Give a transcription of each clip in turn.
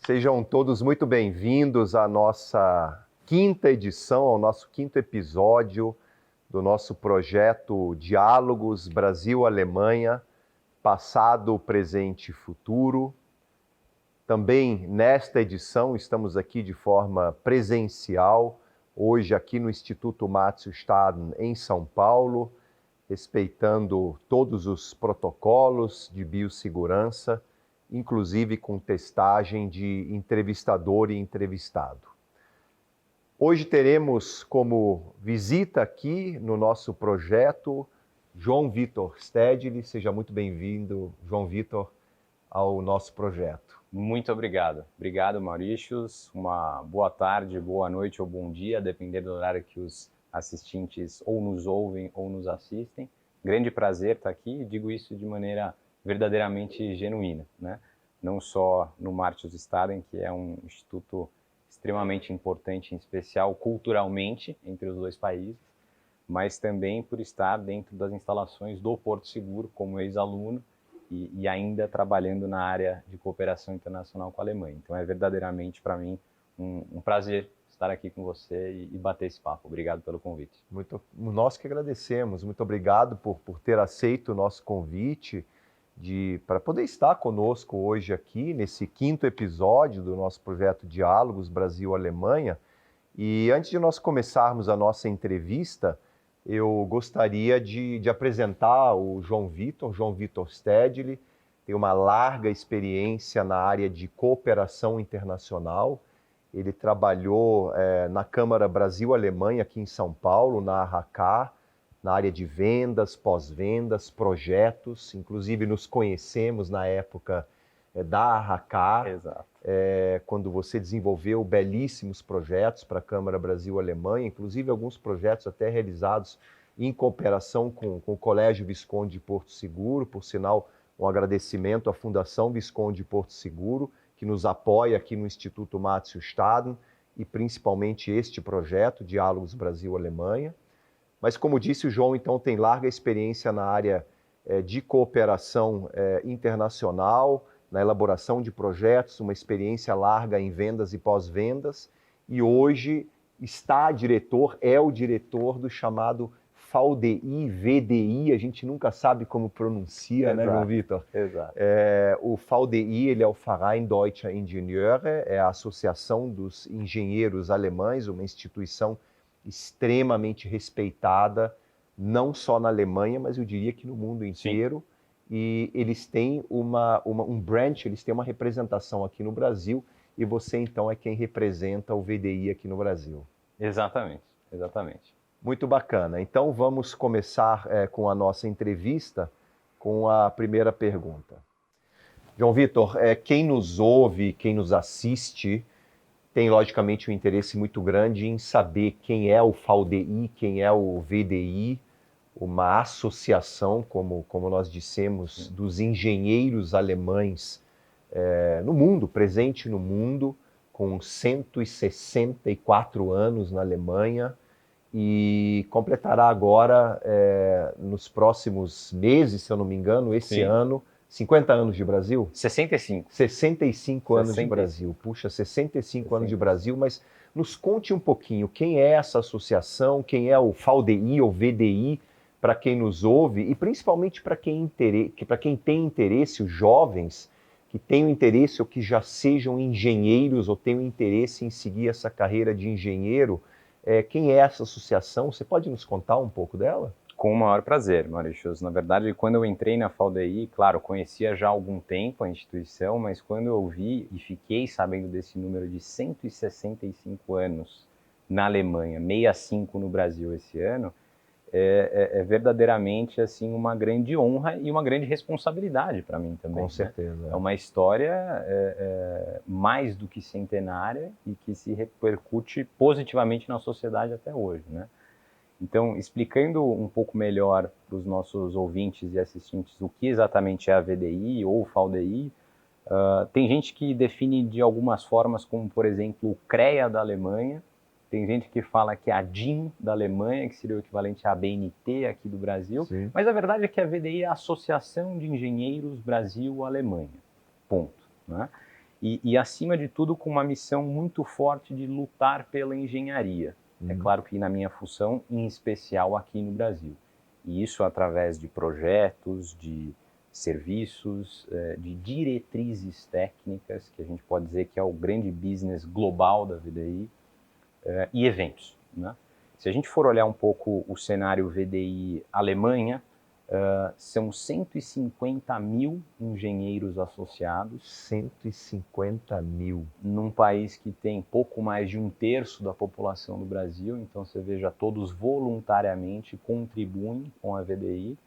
Sejam todos muito bem-vindos à nossa quinta edição, ao nosso quinto episódio do nosso projeto Diálogos Brasil-Alemanha, Passado, Presente e Futuro. Também nesta edição estamos aqui de forma presencial, hoje aqui no Instituto Márcio Staden, em São Paulo, respeitando todos os protocolos de biossegurança, inclusive com testagem de entrevistador e entrevistado. Hoje teremos como visita aqui no nosso projeto João Vitor Stedley. Seja muito bem-vindo, João Vitor, ao nosso projeto. Muito obrigado. Obrigado, Mauritius. Uma boa tarde, boa noite ou bom dia, dependendo do horário que os assistentes ou nos ouvem ou nos assistem. Grande prazer estar aqui e digo isso de maneira verdadeiramente genuína, né? Não só no Márcio Staden, que é um instituto extremamente importante, em especial culturalmente, entre os dois países, mas também por estar dentro das instalações do Porto Seguro, como ex-aluno, e ainda trabalhando na área de cooperação internacional com a Alemanha. Então é verdadeiramente para mim um prazer estar aqui com você e bater esse papo. Obrigado pelo convite. Nós que agradecemos. Muito obrigado por ter aceito o nosso convite para poder estar conosco hoje aqui nesse quinto episódio do nosso projeto Diálogos Brasil-Alemanha. E antes de nós começarmos a nossa entrevista, eu gostaria de apresentar o João Vitor Stedley. Tem uma larga experiência na área de cooperação internacional. Ele trabalhou na Câmara Brasil-Alemanha aqui em São Paulo, na ARRACAR, na área de vendas, pós-vendas, projetos. Inclusive nos conhecemos na época da ARRACAR. Exato. Quando você desenvolveu belíssimos projetos para a Câmara Brasil-Alemanha, inclusive alguns projetos até realizados em cooperação com o Colégio Visconde de Porto Seguro. Por sinal, um agradecimento à Fundação Visconde de Porto Seguro, que nos apoia aqui no Instituto Márcio Staden, e principalmente este projeto, Diálogos Brasil-Alemanha. Mas, como disse, o João, então, tem larga experiência na área de cooperação internacional, na elaboração de projetos, uma experiência larga em vendas e pós-vendas, e hoje é o diretor do chamado VDI, VDI, a gente nunca sabe como pronuncia, Exato, né, João Vitor? Exato. O VDI, ele é o Verein Deutscher Ingenieure, é a Associação dos Engenheiros Alemães, uma instituição extremamente respeitada, não só na Alemanha, mas eu diria que no mundo inteiro. Sim. E eles têm um branch, eles têm uma representação aqui no Brasil, e você então é quem representa o VDI aqui no Brasil. Exatamente, exatamente. Muito bacana. Então vamos começar com a nossa entrevista com a primeira pergunta. João Vitor, quem nos ouve, quem nos assiste, tem logicamente um interesse muito grande em saber quem é o VDI, quem é o VDI, uma associação, como nós dissemos, dos engenheiros alemães no mundo, presente no mundo, com 164 anos na Alemanha, e completará agora, nos próximos meses, se eu não me engano, esse ano, 50 anos de Brasil? 65. 65 anos de Brasil. Puxa, 65 anos de Brasil, mas nos conte um pouquinho, quem é essa associação, quem é o VDI ou VDI, para quem nos ouve, e principalmente para quem tem interesse, os jovens que tenham interesse ou que já sejam engenheiros ou tenham interesse em seguir essa carreira de engenheiro. Quem é essa associação? Você pode nos contar um pouco dela? Com o maior prazer, Mauritius. Na verdade, quando eu entrei na VDI, claro, conhecia já há algum tempo a instituição, mas quando eu vi e fiquei sabendo desse número de 165 anos na Alemanha, 65 no Brasil esse ano, é verdadeiramente assim, uma grande honra e uma grande responsabilidade para mim também. Com certeza. Né? É uma história mais do que centenária e que se repercute positivamente na sociedade até hoje. Né? Então, explicando um pouco melhor para os nossos ouvintes e assistentes o que exatamente é a VDI ou VDI, tem gente que define de algumas formas como, por exemplo, o CREA da Alemanha, tem gente que fala que é a DIN da Alemanha, que seria o equivalente à ABNT aqui do Brasil, Sim. mas a verdade é que a VDI é a Associação de Engenheiros Brasil-Alemanha, ponto, né? E, acima de tudo, com uma missão muito forte de lutar pela engenharia. É claro que na minha função, em especial aqui no Brasil. E isso através de projetos, de serviços, de diretrizes técnicas, que a gente pode dizer que é o grande business global da VDI, e eventos, né? Se a gente for olhar um pouco o cenário VDI Alemanha, são 150 mil engenheiros associados. 150 mil. Num país que tem pouco mais de 1/3 da população do Brasil, então você veja, todos voluntariamente contribuem com a VDI.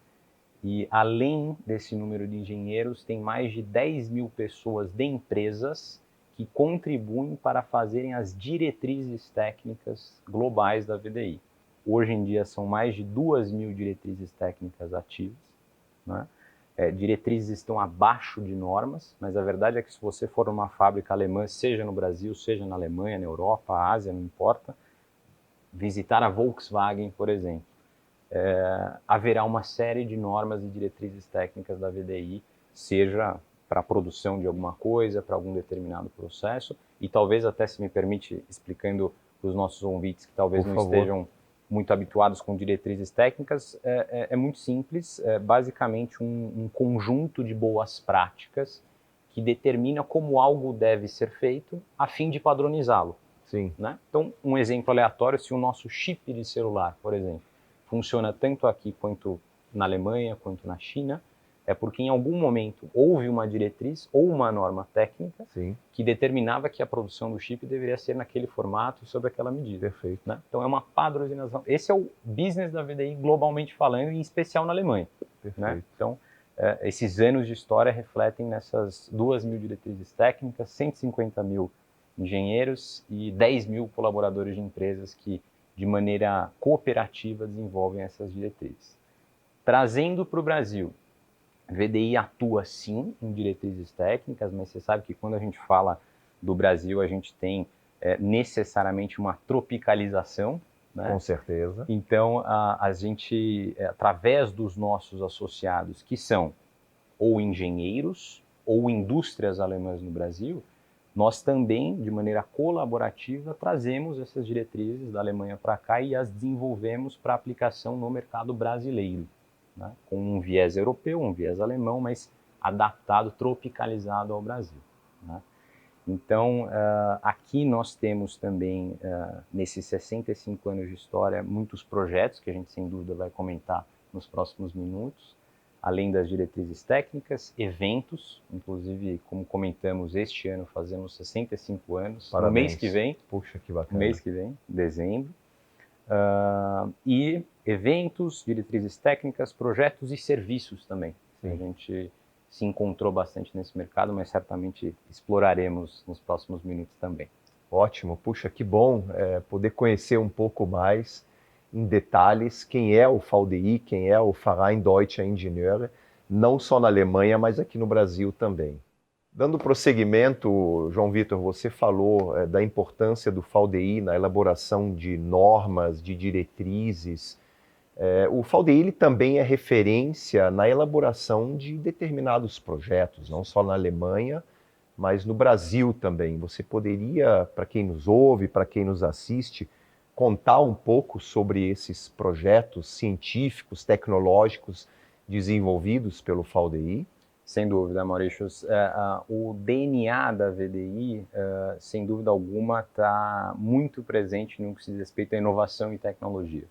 E além desse número de engenheiros, tem mais de 10 mil pessoas de empresas que contribuem para fazerem as diretrizes técnicas globais da VDI. Hoje em dia são mais de 2 mil diretrizes técnicas ativas, né? Diretrizes estão abaixo de normas, mas a verdade é que se você for numa fábrica alemã, seja no Brasil, seja na Alemanha, na Europa, Ásia, não importa, visitar a Volkswagen, por exemplo, haverá uma série de normas e diretrizes técnicas da VDI, seja para a produção de alguma coisa, para algum determinado processo, e talvez até, se me permite, explicando para os nossos ouvintes que talvez não estejam muito habituados com diretrizes técnicas, é muito simples, é basicamente um conjunto de boas práticas que determina como algo deve ser feito a fim de padronizá-lo. Sim. Né? Então, um exemplo aleatório, se o nosso chip de celular, por exemplo, funciona tanto aqui quanto na Alemanha, quanto na China, é porque em algum momento houve uma diretriz ou uma norma técnica que determinava que a produção do chip deveria ser naquele formato, sob aquela medida. Perfeito. Né? Então é uma padronização. Esse é o business da VDI globalmente falando, em especial na Alemanha. Né? Então, esses anos de história refletem nessas 2 mil diretrizes técnicas, 150 mil engenheiros e 10 mil colaboradores de empresas que, de maneira cooperativa, desenvolvem essas diretrizes. Trazendo para o Brasil, a VDI atua sim em diretrizes técnicas, mas você sabe que quando a gente fala do Brasil, a gente tem necessariamente uma tropicalização, né? Com certeza. Então, a gente, através dos nossos associados, que são ou engenheiros ou indústrias alemãs no Brasil, nós também, de maneira colaborativa, trazemos essas diretrizes da Alemanha para cá e as desenvolvemos para aplicação no mercado brasileiro, né? Com um viés europeu, um viés alemão, mas adaptado, tropicalizado ao Brasil, né? Então, aqui nós temos também, nesses 65 anos de história, muitos projetos que a gente, sem dúvida, vai comentar nos próximos minutos, além das diretrizes técnicas, eventos, inclusive, como comentamos, este ano fazemos 65 anos, Parabéns. No mês que vem. Puxa, que bacana. No mês que vem, dezembro. E eventos, diretrizes técnicas, projetos e serviços também. Sim. A gente se encontrou bastante nesse mercado, mas certamente exploraremos nos próximos minutos também. Ótimo, puxa, que bom poder conhecer um pouco mais em detalhes quem é o VDI, quem é o Verein Deutscher Ingenieure, não só na Alemanha, mas aqui no Brasil também. Dando prosseguimento, João Vitor, você falou da importância do VDI na elaboração de normas, de diretrizes. O VDI ele também é referência na elaboração de determinados projetos, não só na Alemanha, mas no Brasil também. Você poderia, para quem nos ouve, para quem nos assiste, contar um pouco sobre esses projetos científicos, tecnológicos desenvolvidos pelo VDI? Sem dúvida, Maurício. O DNA da VDI, sem dúvida alguma, está muito presente no que se diz respeito à inovação e tecnologia.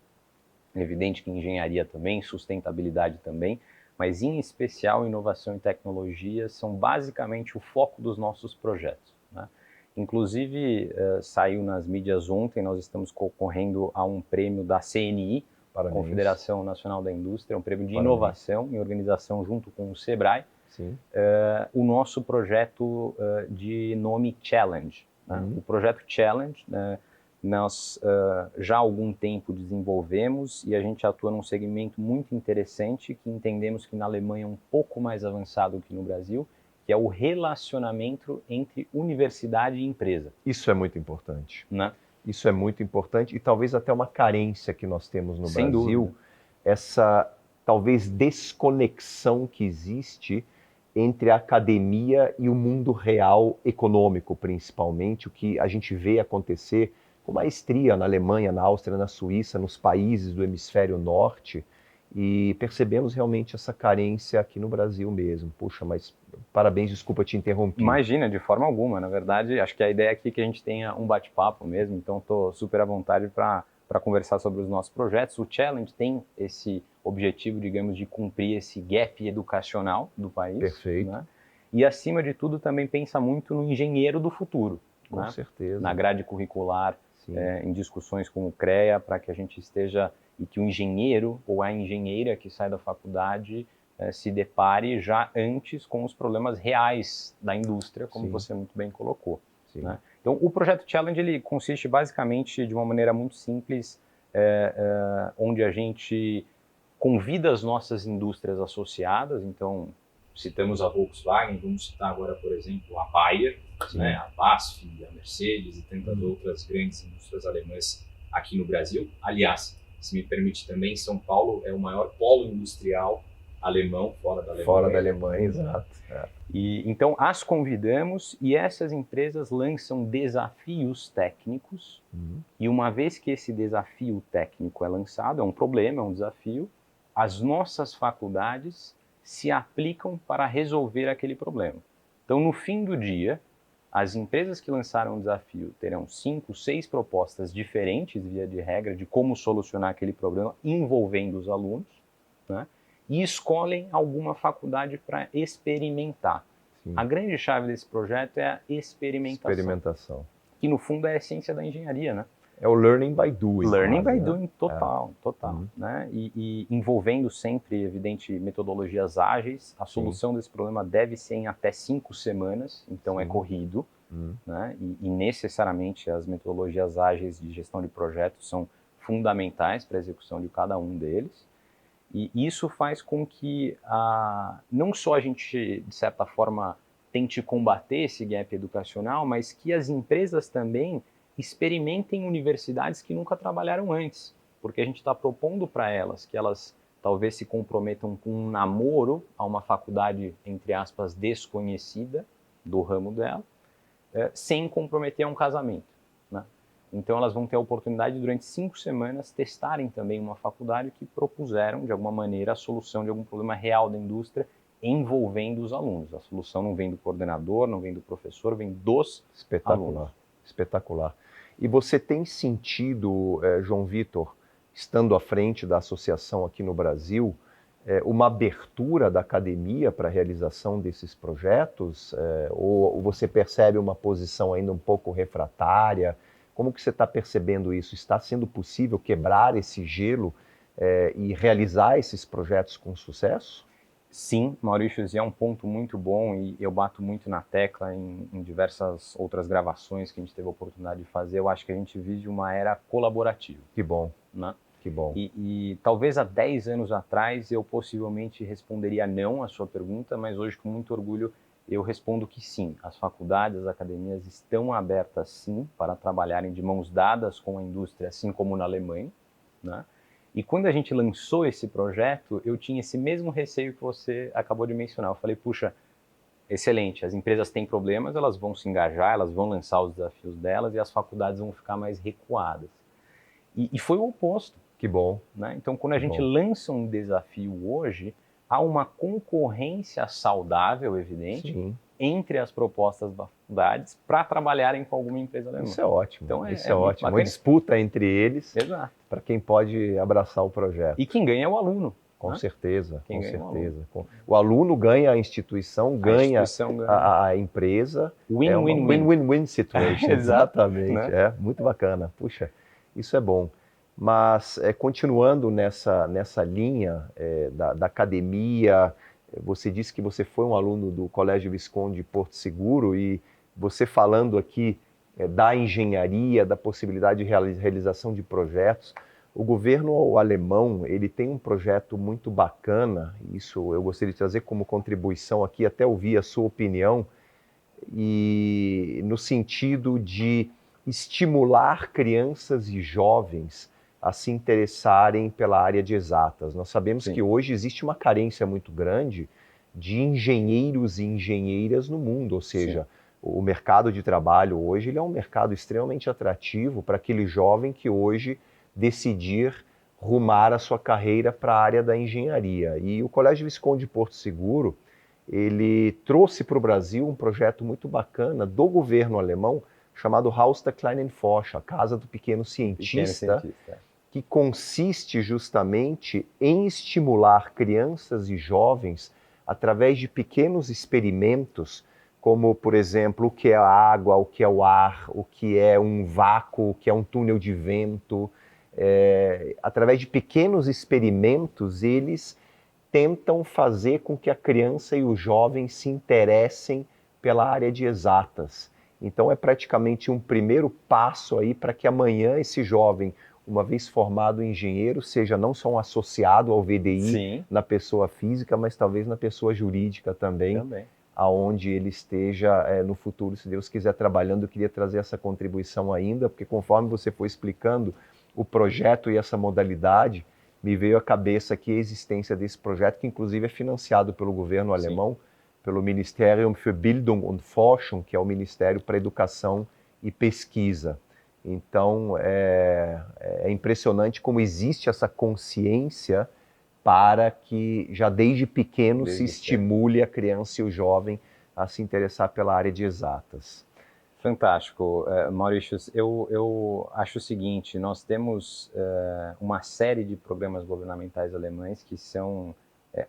É evidente que engenharia também, sustentabilidade também, mas em especial inovação e tecnologia são basicamente o foco dos nossos projetos, né? Inclusive, saiu nas mídias ontem, nós estamos concorrendo a um prêmio da CNI, Parabéns. Confederação Nacional da Indústria, um prêmio de Parabéns. Inovação em organização junto com o Sebrae. Sim. O nosso projeto de nome Challenge. Né? O projeto Challenge, nós já há algum tempo desenvolvemos e a gente atua num segmento muito interessante que entendemos que na Alemanha é um pouco mais avançado que no Brasil, que é o relacionamento entre universidade e empresa. Isso é muito importante. Né? Isso é muito importante e talvez até uma carência que nós temos no Sem Brasil, dúvida. essa talvez desconexão que existe entre a academia e o mundo real econômico, principalmente, o que a gente vê acontecer com maestria na Alemanha, na Áustria, na Suíça, nos países do hemisfério norte, e percebemos realmente essa carência aqui no Brasil mesmo. Puxa, mas parabéns, desculpa te interromper. Imagina, de forma alguma. Na verdade, acho que a ideia aqui é que a gente tenha um bate-papo mesmo, então estou super à vontade para conversar sobre os nossos projetos. O Challenge tem esse objetivo, digamos, de cumprir esse gap educacional do país. Perfeito. Né? E, acima de tudo, também pensa muito no engenheiro do futuro. Com né? certeza. Na grade curricular, em discussões com o CREA, para que a gente esteja, e que o engenheiro ou a engenheira que sai da faculdade se depare já antes com os problemas reais da indústria, como Sim. você muito bem colocou. Sim. Né? Então, o projeto Challenge ele consiste basicamente de uma maneira muito simples, onde a gente convida as nossas indústrias associadas. Então, citamos a Volkswagen, vamos citar agora, por exemplo, a Bayer, né, a BASF, a Mercedes e tantas outras grandes indústrias alemãs aqui no Brasil. Aliás, se me permite também, São Paulo é o maior polo industrial alemão fora da Alemanha. Fora da Alemanha, exato. E, então, as convidamos e essas empresas lançam desafios técnicos. E uma vez que esse desafio técnico é lançado, é um problema, é um desafio, as nossas faculdades se aplicam para resolver aquele problema. Então, no fim do dia, as empresas que lançaram o desafio terão 5, 6 propostas diferentes, via de regra, de como solucionar aquele problema envolvendo os alunos, né? E escolhem alguma faculdade para experimentar. Sim. A grande chave desse projeto é a experimentação. Que no fundo é a essência da engenharia, né? É o learning by doing. Learning by né? doing total. Né? E envolvendo sempre, evidente, metodologias ágeis. A solução desse problema deve ser em até 5 semanas, então é corrido. Né? E necessariamente as metodologias ágeis de gestão de projetos são fundamentais para a execução de cada um deles. E isso faz com que não só a gente, de certa forma, tente combater esse gap educacional, mas que as empresas também experimentem universidades que nunca trabalharam antes, porque a gente está propondo para elas que elas talvez se comprometam com um namoro a uma faculdade, entre aspas, desconhecida do ramo dela, sem comprometer a um casamento. Né? Então elas vão ter a oportunidade de, durante 5 semanas, testarem também uma faculdade que propuseram, de alguma maneira, a solução de algum problema real da indústria envolvendo os alunos. A solução não vem do coordenador, não vem do professor, vem dos alunos. Espetacular. E você tem sentido, João Vitor, estando à frente da associação aqui no Brasil, uma abertura da academia para a realização desses projetos? Ou você percebe uma posição ainda um pouco refratária? Como que você está percebendo isso? Está sendo possível quebrar esse gelo e realizar esses projetos com sucesso? Sim, Maurício, é um ponto muito bom e eu bato muito na tecla em diversas outras gravações que a gente teve a oportunidade de fazer. Eu acho que a gente vive uma era colaborativa. Que bom, né? Que bom. E talvez há 10 anos atrás eu possivelmente responderia não à sua pergunta, mas hoje com muito orgulho eu respondo que sim. As faculdades, as academias estão abertas sim para trabalharem de mãos dadas com a indústria, assim como na Alemanha, né? E quando a gente lançou esse projeto, eu tinha esse mesmo receio que você acabou de mencionar. Eu falei, puxa, excelente, as empresas têm problemas, elas vão se engajar, elas vão lançar os desafios delas e as faculdades vão ficar mais recuadas. E foi o oposto. Que bom. Né? Então, quando a gente lança um desafio hoje, há uma concorrência saudável, evidente, entre as propostas das faculdades para trabalharem com alguma empresa alemã. Isso é ótimo. Então, isso é ótimo. Uma disputa entre eles para quem pode abraçar o projeto. E quem ganha é o aluno. Com certeza, Quem com ganha certeza. O aluno ganha a instituição, ganha a empresa. Win-win-win situation. Exatamente. Né? Muito bacana. Puxa, isso é bom. Mas, continuando nessa linha da academia, você disse que você foi um aluno do Colégio Visconde de Porto Seguro e você falando aqui da engenharia, da possibilidade de realização de projetos. O governo alemão, ele tem um projeto muito bacana, isso eu gostaria de trazer como contribuição aqui, até ouvir a sua opinião, e no sentido de estimular crianças e jovens a se interessarem pela área de exatas. Nós sabemos Sim. que hoje existe uma carência muito grande de engenheiros e engenheiras no mundo, ou seja, Sim. o mercado de trabalho hoje ele é um mercado extremamente atrativo para aquele jovem que hoje decidir rumar a sua carreira para a área da engenharia. E o Colégio Visconde de Porto Seguro, ele trouxe para o Brasil um projeto muito bacana do governo alemão chamado Haus der kleinen Forscher, a Casa do Pequeno Cientista, que consiste justamente em estimular crianças e jovens através de pequenos experimentos, como, por exemplo, o que é a água, o que é o ar, o que é um vácuo, o que é um túnel de vento. Através de pequenos experimentos, eles tentam fazer com que a criança e o jovem se interessem pela área de exatas. Então é praticamente um primeiro passo aí para que amanhã esse jovem, uma vez formado engenheiro, seja não só um associado ao VDI Sim. na pessoa física, mas talvez na pessoa jurídica também. Aonde ele esteja no futuro, se Deus quiser, trabalhando. Eu queria trazer essa contribuição ainda, porque conforme você foi explicando o projeto e essa modalidade, me veio à cabeça aqui a existência desse projeto, que inclusive é financiado pelo governo alemão, pelo Ministerium für Bildung und Forschung, que é o Ministério para Educação e Pesquisa. Então, é impressionante como existe essa consciência para que já desde pequeno se estimule a criança e o jovem a se interessar pela área de exatas. Fantástico, Maurício. Eu acho o seguinte, nós temos uma série de programas governamentais alemães que são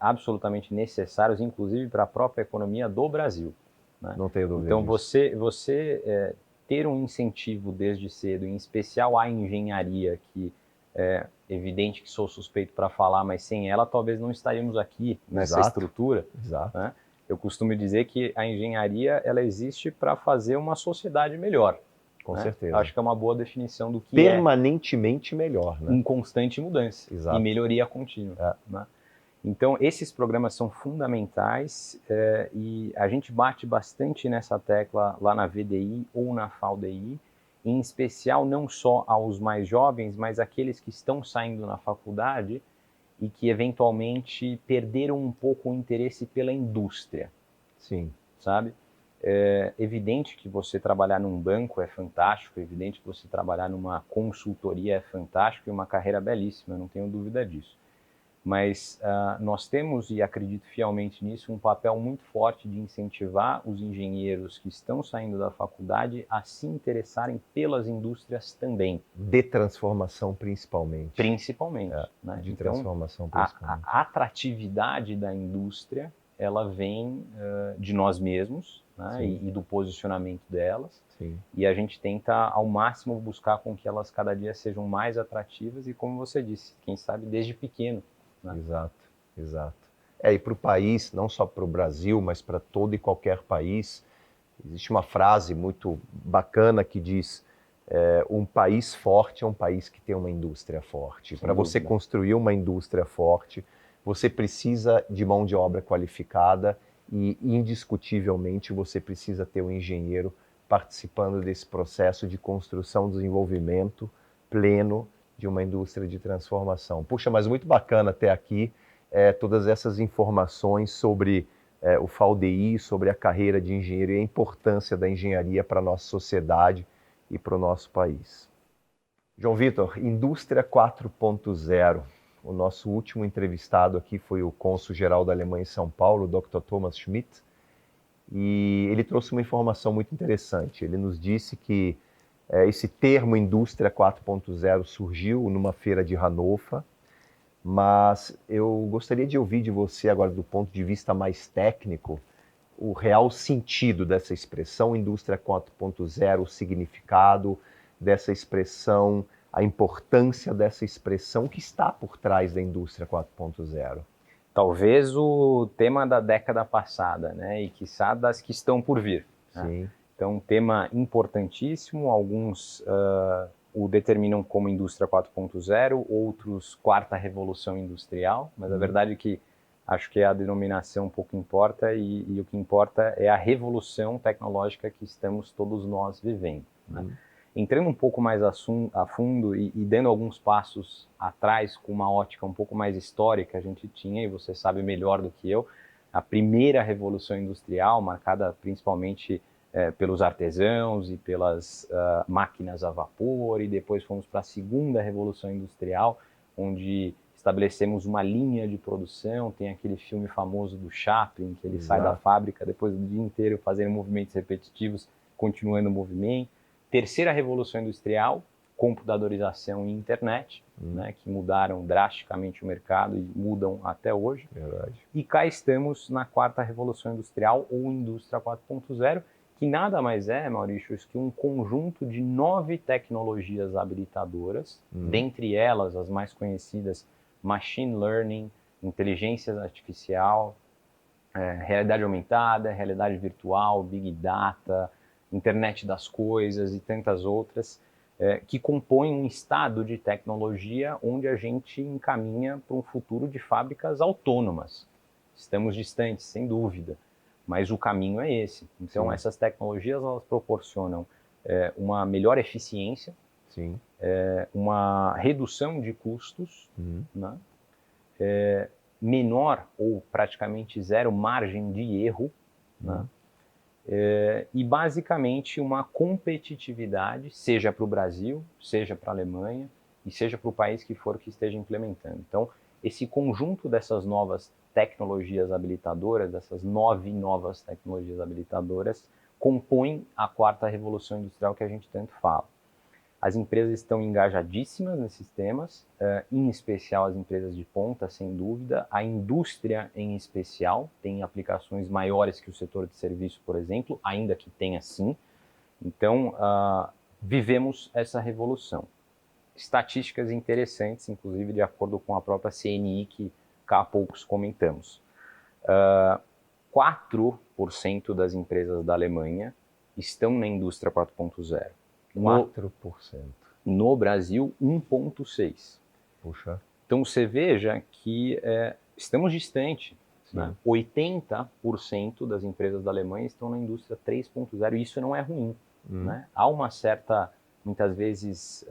absolutamente necessários, inclusive para a própria economia do Brasil, né? Não tenho dúvida Então, disso. você ter um incentivo desde cedo, em especial a engenharia, que é evidente que sou suspeito para falar, mas sem ela talvez não estaríamos aqui nessa estrutura, né? Eu costumo dizer que a engenharia ela existe para fazer uma sociedade melhor. Com certeza. Acho que é uma boa definição do que permanentemente melhor, né? Em constante mudança. Exato. E melhoria contínua. Né? Então, esses programas são fundamentais e a gente bate bastante nessa tecla lá na VDI ou na FAUDI, em especial não só aos mais jovens, mas aqueles que estão saindo na faculdade e que eventualmente perderam um pouco o interesse pela indústria. Sim. Sabe? É evidente que você trabalhar num banco é fantástico, é evidente que você trabalhar numa consultoria é fantástico e uma carreira belíssima, não tenho dúvida disso. Mas nós temos, e acredito fielmente nisso, um papel muito forte de incentivar os engenheiros que estão saindo da faculdade a se interessarem pelas indústrias também. De transformação, principalmente. Principalmente. Né? De então, transformação, principalmente. A atratividade da indústria, ela vem de nós mesmos, né? e do posicionamento delas. Sim. E a gente tenta, ao máximo, buscar com que elas cada dia sejam mais atrativas e, como você disse, quem sabe desde pequeno. Né? Exato, exato. E para o país, não só para o Brasil, mas para todo e qualquer país, existe uma frase muito bacana que diz: um país forte é um país que tem uma indústria forte. Para você construir uma indústria forte, você precisa de mão de obra qualificada e, indiscutivelmente, você precisa ter um engenheiro participando desse processo de construção e desenvolvimento pleno de uma indústria de transformação. Puxa, mas muito bacana ter aqui todas essas informações sobre o FAUDI, sobre a carreira de engenheiro e a importância da engenharia para a nossa sociedade e para o nosso país. João Vitor, Indústria 4.0. O nosso último entrevistado aqui foi o cônsul-geral da Alemanha em São Paulo, o Dr. Thomas Schmidt, e ele trouxe uma informação muito interessante. Ele nos disse que esse termo Indústria 4.0 surgiu numa feira de Hannover, mas eu gostaria de ouvir de você agora, do ponto de vista mais técnico, o real sentido dessa expressão Indústria 4.0, o significado dessa expressão, a importância dessa expressão que está por trás da Indústria 4.0. Talvez o tema da década passada, né? E quiçá das que estão por vir. Sim. Né? Então, um tema importantíssimo, alguns o determinam como Indústria 4.0, outros Quarta Revolução Industrial, mas a verdade é que acho que a denominação pouco importa e o que importa é a revolução tecnológica que estamos todos nós vivendo. Né? Entrando um pouco mais a fundo e dando alguns passos atrás com uma ótica um pouco mais histórica, a gente tinha, e você sabe melhor do que eu, a primeira revolução industrial, marcada principalmente pelos artesãos e pelas máquinas a vapor, e depois fomos para a segunda revolução industrial, onde estabelecemos uma linha de produção. Tem aquele filme famoso do Chaplin, que ele sai da fábrica depois do dia inteiro fazendo movimentos repetitivos, continuando o movimento. Terceira revolução industrial, computadorização e internet, né, que mudaram drasticamente o mercado e mudam até hoje. Verdade. E cá estamos na quarta revolução industrial, ou indústria 4.0, que nada mais é, Maurício, que um conjunto de 9 tecnologias habilitadoras, dentre elas as mais conhecidas, machine learning, inteligência artificial, realidade aumentada, realidade virtual, big data, internet das coisas e tantas outras, que compõem um estado de tecnologia onde a gente encaminha para um futuro de fábricas autônomas. Estamos distantes, sem dúvida, mas o caminho é esse. Então, essas tecnologias elas proporcionam uma melhor eficiência, uma redução de custos, né? Menor ou praticamente zero margem de erro, né? E basicamente uma competitividade, seja para o Brasil, seja para a Alemanha e seja para o país que for que esteja implementando. Então, esse conjunto dessas novas tecnologias habilitadoras, dessas 9 novas tecnologias habilitadoras, compõem a quarta revolução industrial que a gente tanto fala. As empresas estão engajadíssimas nesses temas, em especial as empresas de ponta, sem dúvida. A indústria, em especial, tem aplicações maiores que o setor de serviço, por exemplo, ainda que tenha sim. Então, vivemos essa revolução. Estatísticas interessantes, inclusive de acordo com a própria CNI, que cá há poucos comentamos. 4% das empresas da Alemanha estão na indústria 4.0. 4%. No Brasil, 1,6%. Puxa. Então você veja que estamos distantes. Né? 80% das empresas da Alemanha estão na indústria 3.0 e isso não é ruim. Né? Há uma certa, muitas vezes,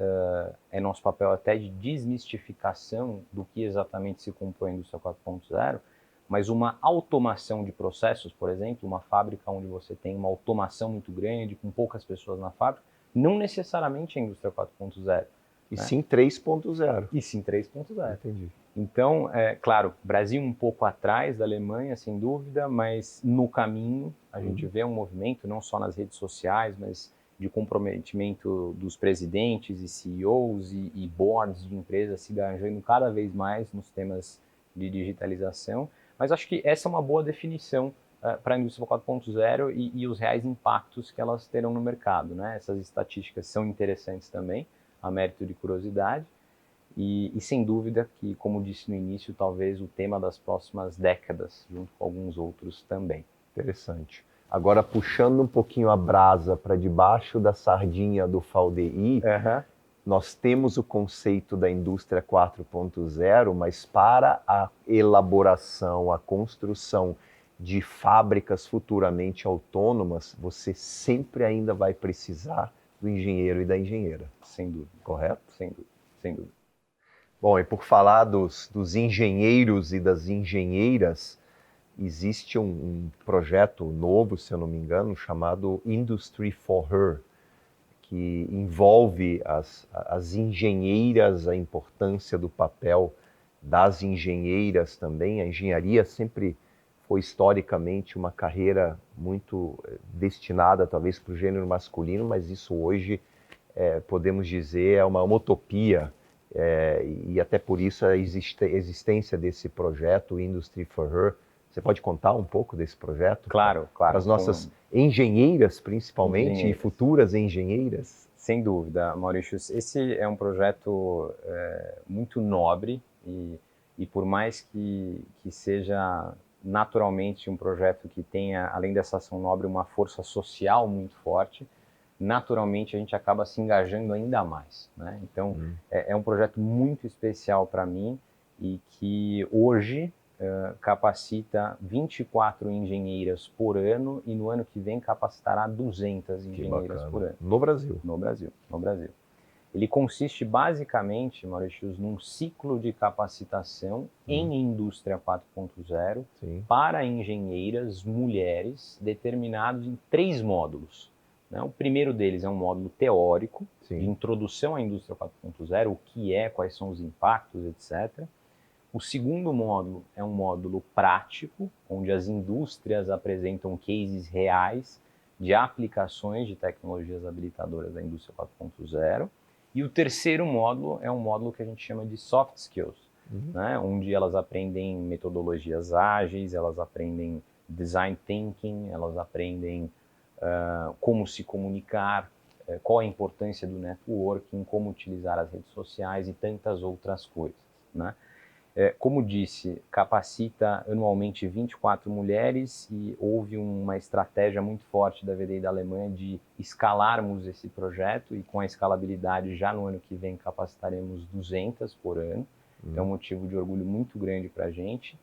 é nosso papel até de desmistificação do que exatamente se compõe a indústria 4.0, mas uma automação de processos, por exemplo, uma fábrica onde você tem uma automação muito grande, com poucas pessoas na fábrica, não necessariamente a indústria 4.0. E sim 3.0. E sim 3.0. Entendi. Então, claro, Brasil um pouco atrás da Alemanha, sem dúvida, mas no caminho a gente vê um movimento, não só nas redes sociais, mas de comprometimento dos presidentes e CEOs e boards de empresas se engajando cada vez mais nos temas de digitalização. Mas acho que essa é uma boa definição para a indústria 4.0 e os reais impactos que elas terão no mercado. Né? Essas estatísticas são interessantes também, a mérito de curiosidade, e sem dúvida que, como disse no início, talvez o tema das próximas décadas, junto com alguns outros também. Interessante. Agora, puxando um pouquinho a brasa para debaixo da sardinha do FAUDI, nós temos o conceito da indústria 4.0, mas para a elaboração, a construção de fábricas futuramente autônomas, você sempre ainda vai precisar do engenheiro e da engenheira. Sem dúvida. Correto? Sem dúvida. Sem dúvida. Bom, e por falar dos engenheiros e das engenheiras, existe um projeto novo, se eu não me engano, chamado Industry for Her, que envolve as engenheiras, a importância do papel das engenheiras também. A engenharia sempre foi historicamente uma carreira muito destinada talvez para o gênero masculino, mas isso hoje, podemos dizer, é uma utopia, e até por isso a existência desse projeto, Industry for Her. Você pode contar um pouco desse projeto? Claro. Para as nossas engenheiras, principalmente, e futuras engenheiras? Sem dúvida, Maurício. Esse é um projeto muito nobre e por mais que seja naturalmente um projeto que tenha, além dessa ação nobre, uma força social muito forte, naturalmente a gente acaba se engajando ainda mais. Né? Então, é um projeto muito especial para mim e que hoje capacita 24 engenheiras por ano e no ano que vem capacitará 200 engenheiras por ano. No Brasil? No Brasil, no Brasil. Ele consiste basicamente, Maurício, num ciclo de capacitação em indústria 4.0 para engenheiras mulheres determinados em 3 módulos. Né? O primeiro deles é um módulo teórico, de introdução à indústria 4.0, o que é, quais são os impactos, etc. O segundo módulo é um módulo prático, onde as indústrias apresentam cases reais de aplicações de tecnologias habilitadoras da indústria 4.0. E o terceiro módulo é um módulo que a gente chama de soft skills, né? Onde elas aprendem metodologias ágeis, elas aprendem design thinking, elas aprendem como se comunicar, qual a importância do networking, como utilizar as redes sociais e tantas outras coisas, né? Como disse, capacita anualmente 24 mulheres e houve uma estratégia muito forte da VDI da Alemanha de escalarmos esse projeto e com a escalabilidade já no ano que vem capacitaremos 200 por ano. É um motivo de orgulho muito grande para a gente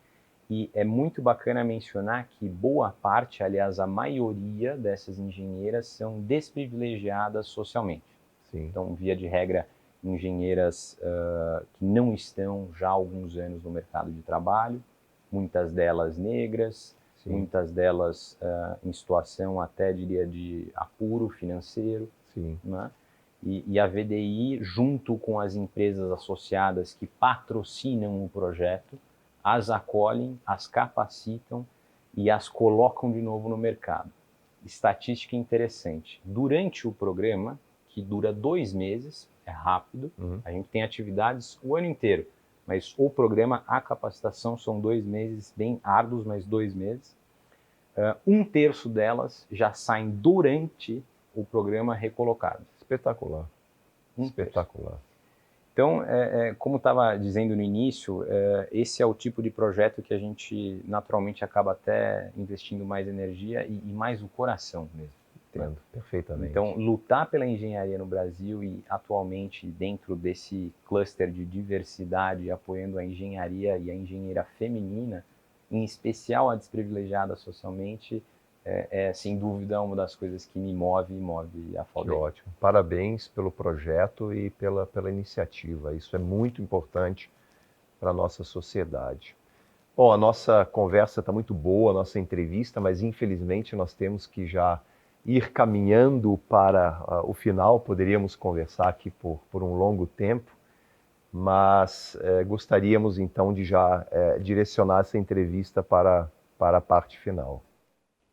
e é muito bacana mencionar que boa parte, aliás a maioria dessas engenheiras são desprivilegiadas socialmente. Então, via de regra, engenheiras que não estão já há alguns anos no mercado de trabalho, muitas delas negras, muitas delas em situação até, diria, de apuro financeiro. Né? E a VDI, junto com as empresas associadas que patrocinam o projeto, as acolhem, as capacitam e as colocam de novo no mercado. Estatística interessante, durante o programa, que dura 2 meses, é rápido, a gente tem atividades o ano inteiro, mas o programa, a capacitação são 2 meses, bem árduos, mas 2 meses. 1/3 delas já saem durante o programa recolocadas. Espetacular. Espetacular. Então, como estava dizendo no início, esse é o tipo de projeto que a gente naturalmente acaba até investindo mais energia e mais o coração mesmo. Entendo, perfeitamente. Então, lutar pela engenharia no Brasil e atualmente dentro desse cluster de diversidade, apoiando a engenharia e a engenheira feminina, em especial a desprivilegiada socialmente, sem dúvida uma das coisas que me move e move a FAUDEI. Que ótimo. Parabéns pelo projeto e pela iniciativa. Isso é muito importante para a nossa sociedade. Bom, a nossa conversa está muito boa, a nossa entrevista, mas infelizmente nós temos que já ir caminhando para o final. Poderíamos conversar aqui por um longo tempo, mas gostaríamos então de já direcionar essa entrevista para a parte final.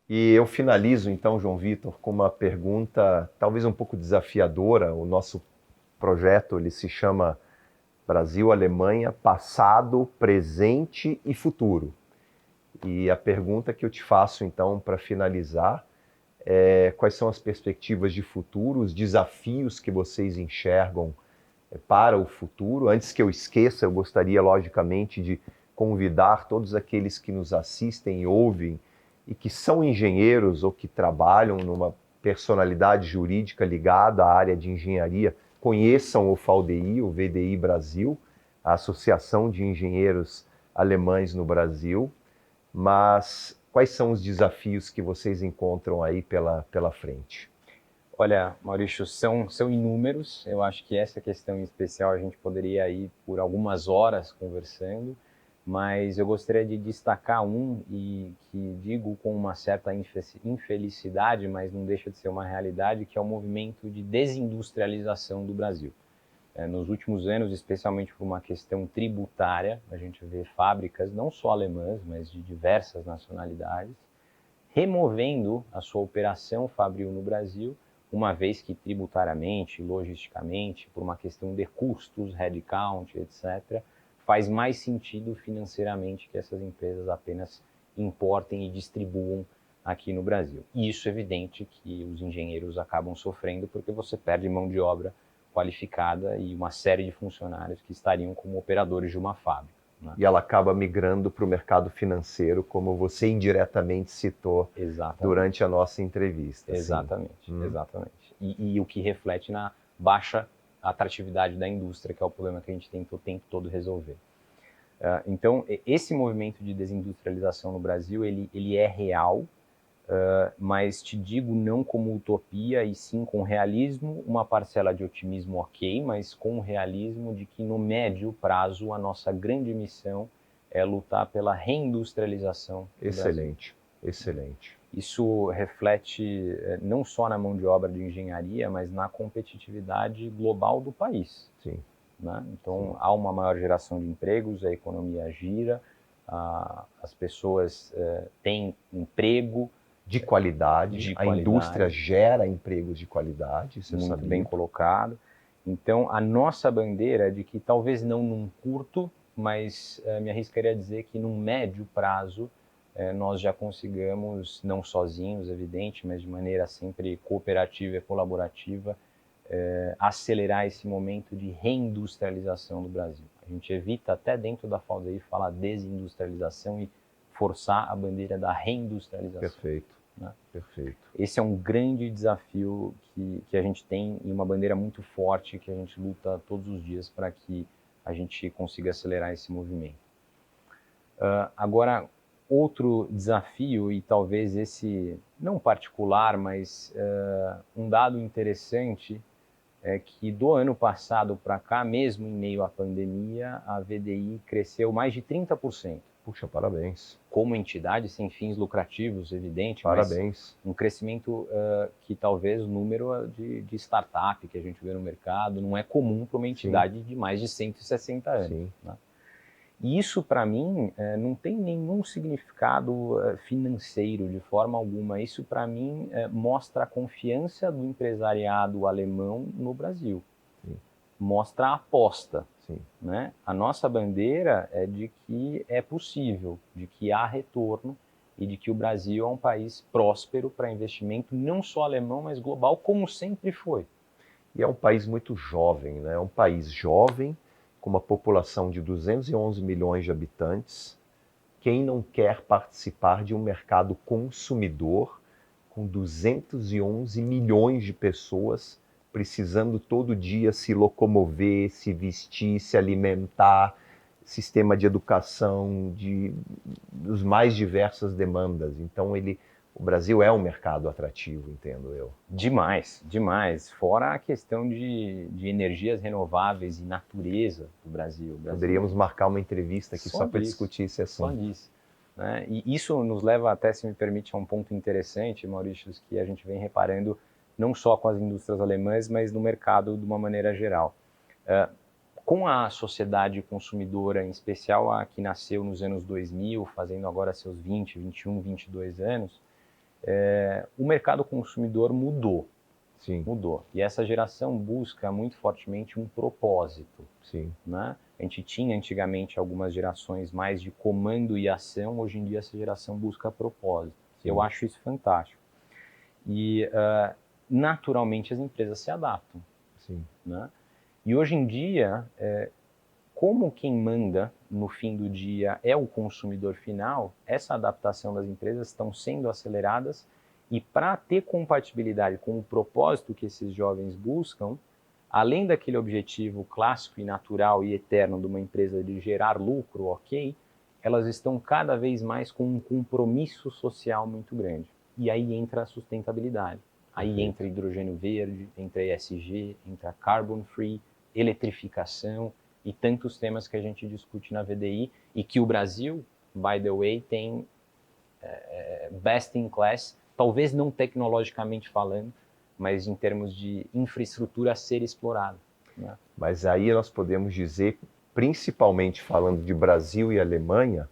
E eu finalizo então, João Vitor, com uma pergunta talvez um pouco desafiadora. O nosso projeto ele se chama Brasil-Alemanha, passado, presente e futuro. E a pergunta que eu te faço então para finalizar quais são as perspectivas de futuro, os desafios que vocês enxergam para o futuro. Antes que eu esqueça, eu gostaria, logicamente, de convidar todos aqueles que nos assistem e ouvem e que são engenheiros ou que trabalham numa personalidade jurídica ligada à área de engenharia, conheçam o FAUDEI, o VDI Brasil, a Associação de Engenheiros Alemães no Brasil. Mas quais são os desafios que vocês encontram aí pela frente? Olha, Maurício, são inúmeros. Eu acho que essa questão em especial a gente poderia ir por algumas horas conversando, mas eu gostaria de destacar um e que digo com uma certa infelicidade, mas não deixa de ser uma realidade, que é o movimento de desindustrialização do Brasil. Nos últimos anos, especialmente por uma questão tributária, a gente vê fábricas, não só alemãs, mas de diversas nacionalidades, removendo a sua operação fabril no Brasil, uma vez que tributariamente, logisticamente, por uma questão de custos, headcount, etc., faz mais sentido financeiramente que essas empresas apenas importem e distribuam aqui no Brasil. E isso é evidente que os engenheiros acabam sofrendo porque você perde mão de obra qualificada e uma série de funcionários que estariam como operadores de uma fábrica. Né? E ela acaba migrando para o mercado financeiro, como você indiretamente citou durante a nossa entrevista. Exatamente, exatamente. E o que reflete na baixa atratividade da indústria, que é o problema que a gente tenta o tempo todo resolver. Então, esse movimento de desindustrialização no Brasil, ele é real, mas te digo não como utopia, e sim com realismo, uma parcela de otimismo ok, mas com realismo de que no médio prazo a nossa grande missão é lutar pela reindustrialização do Excelente, excelente. Isso reflete não só na mão de obra de engenharia, mas na competitividade global do país. Sim. Né? Então, há uma maior geração de empregos, a economia gira, as pessoas têm emprego. De qualidade, a indústria gera empregos de qualidade, isso é muito sabido. Bem colocado. Então, a nossa bandeira é de que talvez não num curto, mas me arriscaria a dizer que num médio prazo, nós já consigamos, não sozinhos, evidente, mas de maneira sempre cooperativa e colaborativa, acelerar esse momento de reindustrialização do Brasil. A gente evita até dentro da FAUDEI falar desindustrialização e forçar a bandeira da reindustrialização. Perfeito, né? Perfeito. Esse é um grande desafio que a gente tem e uma bandeira muito forte que a gente luta todos os dias para que a gente consiga acelerar esse movimento. Agora, outro desafio, e talvez esse não particular, mas um dado interessante, é que do ano passado para cá, mesmo em meio à pandemia, a VDI cresceu mais de 30%. Puxa, parabéns. Como entidade sem fins lucrativos, evidente, parabéns. Mas um crescimento que talvez o número de startup que a gente vê no mercado não é comum para uma entidade Sim. de mais de 160 anos. Sim. Né? E isso, para mim, não tem nenhum significado financeiro de forma alguma. Isso, para mim, mostra a confiança do empresariado alemão no Brasil. Sim. Mostra a aposta. Sim. Né? A nossa bandeira é de que é possível, de que há retorno e de que o Brasil é um país próspero para investimento, não só alemão, mas global, como sempre foi. E é um país muito jovem, né? É um país jovem, com uma população de 211 milhões de habitantes. Quem não quer participar de um mercado consumidor com 211 milhões de pessoas precisando todo dia se locomover, se vestir, se alimentar, sistema de educação, dos mais diversas demandas. Então o Brasil é um mercado atrativo, entendo eu. Demais, demais. Fora a questão de energias renováveis e natureza do Brasil. Poderíamos marcar uma entrevista aqui só para discutir esse assunto. Só disso. Né? E isso nos leva até, se me permite, a um ponto interessante, Maurício, que a gente vem reparando não só com as indústrias alemãs, mas no mercado de uma maneira geral. Com a sociedade consumidora, em especial a que nasceu nos anos 2000, fazendo agora seus 20, 21, 22 anos, o mercado consumidor mudou. Sim. Mudou. E essa geração busca muito fortemente um propósito. Sim. Né? A gente tinha antigamente algumas gerações mais de comando e ação, hoje em dia essa geração busca propósito. Sim. Eu acho isso fantástico. E naturalmente as empresas se adaptam. Sim. Né? E hoje em dia, como quem manda no fim do dia é o consumidor final, essa adaptação das empresas estão sendo aceleradas e para ter compatibilidade com o propósito que esses jovens buscam, além daquele objetivo clássico e natural e eterno de uma empresa de gerar lucro, ok, elas estão cada vez mais com um compromisso social muito grande. E aí entra a sustentabilidade. Aí entra hidrogênio verde, entra ESG, entra carbon free, eletrificação e tantos temas que a gente discute na VDI e que o Brasil, by the way, tem best in class, talvez não tecnologicamente falando, mas em termos de infraestrutura a ser explorada. Né? Mas aí nós podemos dizer, principalmente falando de Brasil e Alemanha,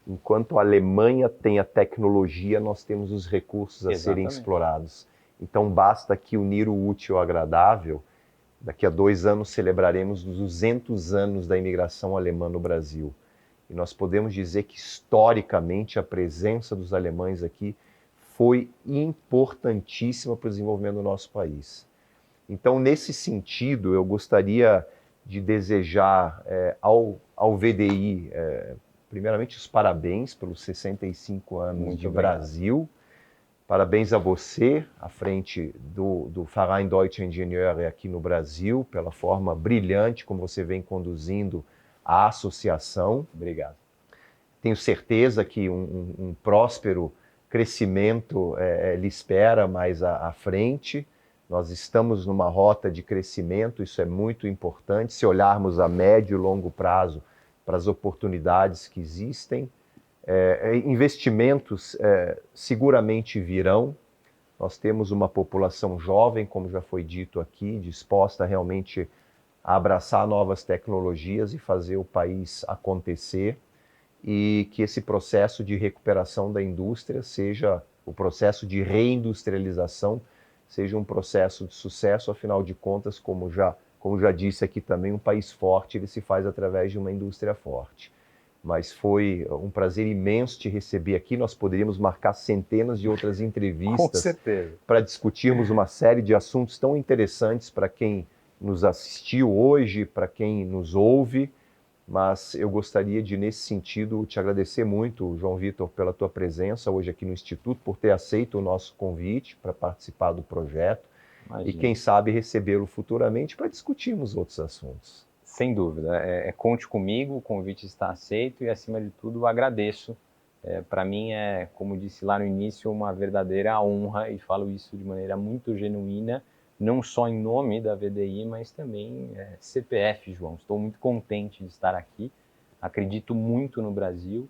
enquanto a Alemanha tem a tecnologia, nós temos os recursos a serem explorados. Então basta aqui unir o útil ao agradável. Daqui a 2 anos celebraremos os 200 anos da imigração alemã no Brasil. E nós podemos dizer que, historicamente, a presença dos alemães aqui foi importantíssima para o desenvolvimento do nosso país. Então, nesse sentido, eu gostaria de desejar ao VDI, primeiramente, os parabéns pelos 65 anos Muito de obrigado. Brasil. Parabéns a você, à frente do Verein Deutsche Ingenieure aqui no Brasil, pela forma brilhante como você vem conduzindo à associação. Obrigado. Tenho certeza que um próspero crescimento lhe espera mais à frente. Nós estamos numa rota de crescimento, isso é muito importante. Se olharmos a médio e longo prazo para as oportunidades que existem, investimentos seguramente virão. Nós temos uma população jovem, como já foi dito aqui, disposta realmente a abraçar novas tecnologias e fazer o país acontecer, e que esse processo de recuperação da indústria seja, o processo de reindustrialização seja um processo de sucesso. Afinal de contas, como já disse aqui também, um país forte ele se faz através de uma indústria forte. Mas foi um prazer imenso te receber aqui. Nós poderíamos marcar centenas de outras entrevistas para discutirmos uma série de assuntos tão interessantes para quem nos assistiu hoje, para quem nos ouve. Mas eu gostaria de, nesse sentido, te agradecer muito, João Vitor, pela tua presença hoje aqui no Instituto, por ter aceito o nosso convite para participar do projeto. Imagina. E quem sabe recebê-lo futuramente para discutirmos outros assuntos. Sem dúvida. Conte comigo, o convite está aceito e, acima de tudo, agradeço. Para mim como disse lá no início, uma verdadeira honra, e falo isso de maneira muito genuína, não só em nome da VDI, mas também CPF, João. Estou muito contente de estar aqui, acredito muito no Brasil,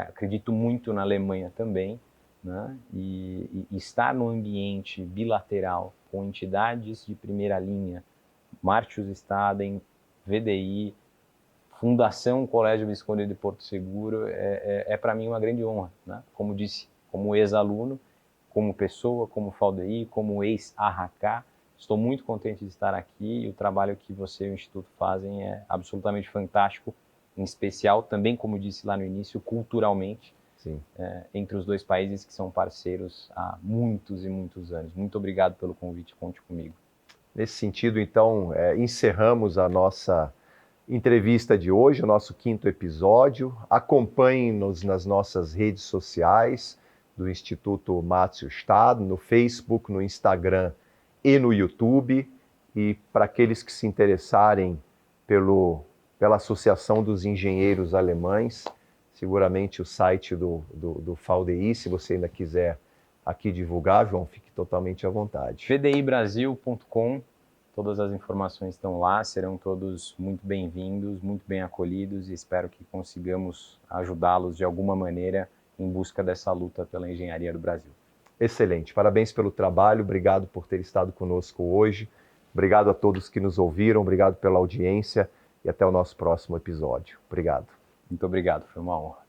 acredito muito na Alemanha também, né? E estar num ambiente bilateral com entidades de primeira linha, Martius Staden, VDI, Fundação Colégio Visconde de Porto Seguro, para mim uma grande honra, né? Como disse, como ex-aluno, como pessoa, como FAUDI, como ex-ARRACA, estou muito contente de estar aqui, e o trabalho que você e o Instituto fazem é absolutamente fantástico, em especial também, como disse lá no início, culturalmente, entre os dois países que são parceiros há muitos e muitos anos. Muito obrigado pelo convite, conte comigo. Nesse sentido, então, encerramos a nossa entrevista de hoje, o nosso 5º episódio. Acompanhe-nos nas nossas redes sociais do Instituto Martius Staden, no Facebook, no Instagram e no YouTube. E para aqueles que se interessarem pela Associação dos Engenheiros Alemães, seguramente o site do FAUDI, se você ainda quiser aqui divulgar, João, fique totalmente à vontade. vdibrasil.com, todas as informações estão lá, serão todos muito bem-vindos, muito bem acolhidos, e espero que consigamos ajudá-los de alguma maneira em busca dessa luta pela engenharia do Brasil. Excelente, parabéns pelo trabalho, obrigado por ter estado conosco hoje, obrigado a todos que nos ouviram, obrigado pela audiência e até o nosso próximo episódio. Obrigado. Muito obrigado, foi uma honra.